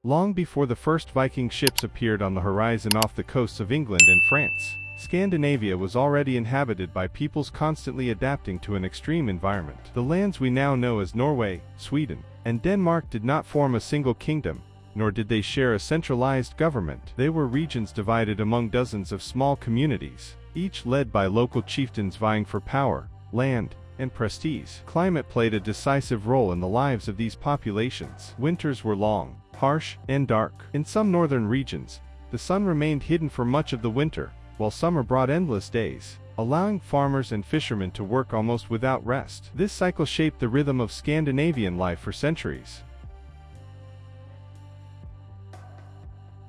Long before the first Viking ships appeared on the horizon off the coasts of England and France, Scandinavia was already inhabited by peoples constantly adapting to an extreme environment. The lands we now know as Norway, Sweden, and Denmark did not form a single kingdom, nor did they share a centralized government. They were regions divided among dozens of small communities, each led by local chieftains vying for power, land, and prestige. Climate played a decisive role in the lives of these populations. Winters were long, harsh, and dark. In some northern regions, the sun remained hidden for much of the winter, while summer brought endless days, allowing farmers and fishermen to work almost without rest. This cycle shaped the rhythm of Scandinavian life for centuries.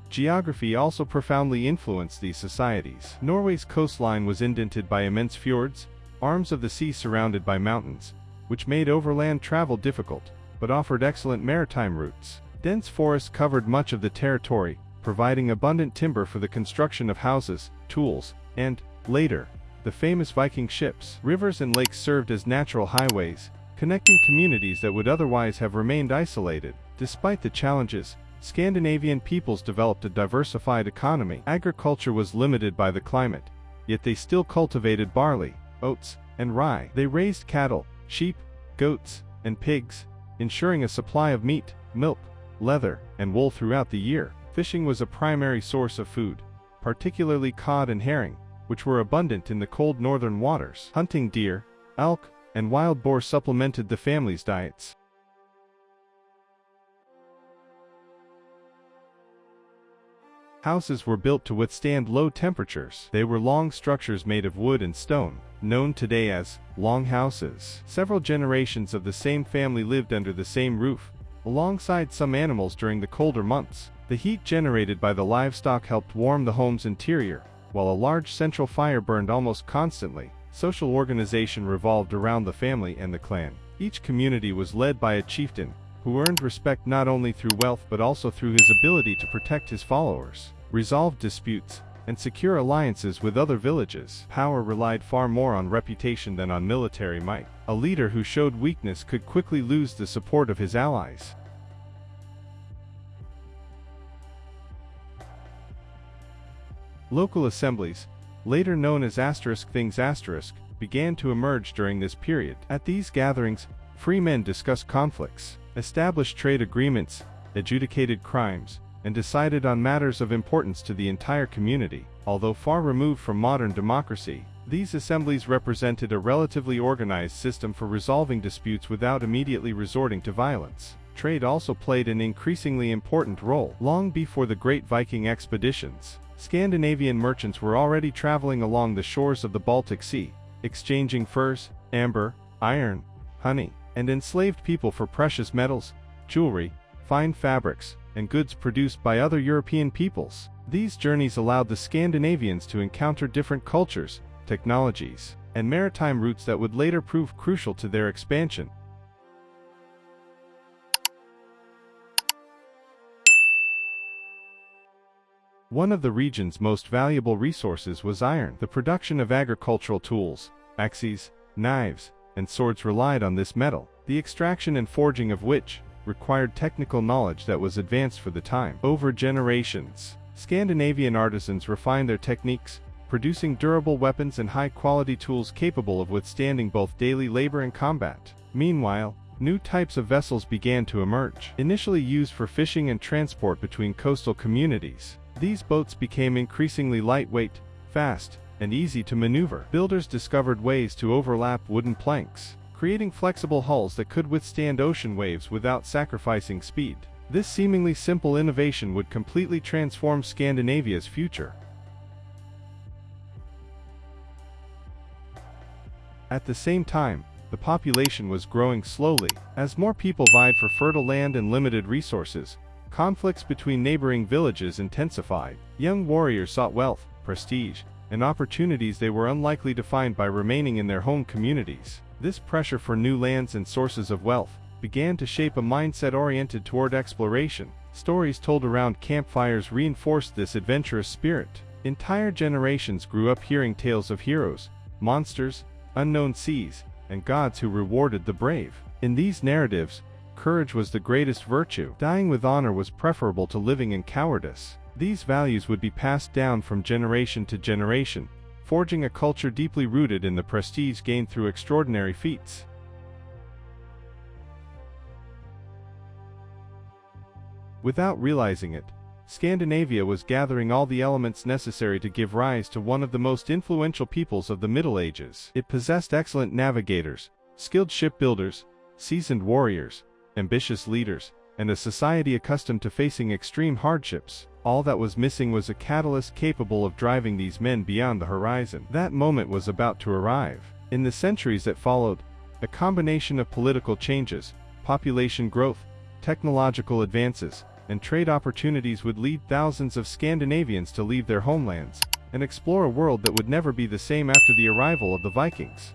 Geography also profoundly influenced these societies. Norway's coastline was indented by immense fjords, arms of the sea surrounded by mountains, which made overland travel difficult, but offered excellent maritime routes. Dense forests covered much of the territory, providing abundant timber for the construction of houses, tools, and, later, the famous Viking ships. Rivers and lakes served as natural highways, connecting communities that would otherwise have remained isolated. Despite the challenges, Scandinavian peoples developed a diversified economy. Agriculture was limited by the climate, yet they still cultivated barley, oats, and rye. They raised cattle, sheep, goats, and pigs, ensuring a supply of meat, milk, leather, and wool throughout the year. Fishing was a primary source of food, particularly cod and herring, which were abundant in the cold northern waters. Hunting deer, elk, and wild boar supplemented the family's diets. Houses were built to withstand low temperatures. They were long structures made of wood and stone, known today as longhouses. Several generations of the same family lived under the same roof, alongside some animals during the colder months. The heat generated by the livestock helped warm the home's interior, while a large central fire burned almost constantly. Social organization revolved around the family and the clan. Each community was led by a chieftain, who earned respect not only through wealth but also through his ability to protect his followers, resolve disputes, and secure alliances with other villages. Power relied far more on reputation than on military might. A leader who showed weakness could quickly lose the support of his allies. Local assemblies, later known as things began to emerge during this period. At these gatherings, free men discussed conflicts, established trade agreements, adjudicated crimes, and decided on matters of importance to the entire community. Although far removed from modern democracy, these assemblies represented a relatively organized system for resolving disputes without immediately resorting to violence. Trade also played an increasingly important role. Long before the great Viking expeditions, Scandinavian merchants were already traveling along the shores of the Baltic Sea, exchanging furs, amber, iron, honey, and enslaved people for precious metals, jewelry, fine fabrics, and goods produced by other European peoples. These journeys allowed the Scandinavians to encounter different cultures, technologies, and maritime routes that would later prove crucial to their expansion. One of the region's most valuable resources was iron. The production of agricultural tools, axes, knives, and swords relied on this metal, the extraction and forging of which required technical knowledge that was advanced for the time. Over generations, Scandinavian artisans refined their techniques, producing durable weapons and high-quality tools capable of withstanding both daily labor and combat. Meanwhile, new types of vessels began to emerge. Initially used for fishing and transport between coastal communities, these boats became increasingly lightweight, fast, and easy to maneuver. Builders discovered ways to overlap wooden planks, creating flexible hulls that could withstand ocean waves without sacrificing speed. This seemingly simple innovation would completely transform Scandinavia's future. At the same time, the population was growing slowly. As more people vied for fertile land and limited resources, conflicts between neighboring villages intensified. Young warriors sought wealth, prestige, and opportunities they were unlikely to find by remaining in their home communities. This pressure for new lands and sources of wealth began to shape a mindset oriented toward exploration. Stories told around campfires reinforced this adventurous spirit. Entire generations grew up hearing tales of heroes, monsters, unknown seas, and gods who rewarded the brave. In these narratives, Courage was the greatest virtue. Dying with honor was preferable to living in cowardice. These values would be passed down from generation to generation, forging a culture deeply rooted in the prestige gained through extraordinary feats. Without realizing it, Scandinavia was gathering all the elements necessary to give rise to one of the most influential peoples of the Middle Ages. It possessed excellent navigators, skilled shipbuilders, seasoned warriors, ambitious leaders, and a society accustomed to facing extreme hardships. All that was missing was a catalyst capable of driving these men beyond the horizon. That moment was about to arrive. In the centuries that followed, a combination of political changes, population growth, technological advances, and trade opportunities would lead thousands of Scandinavians to leave their homelands and explore a world that would never be the same after the arrival of the Vikings.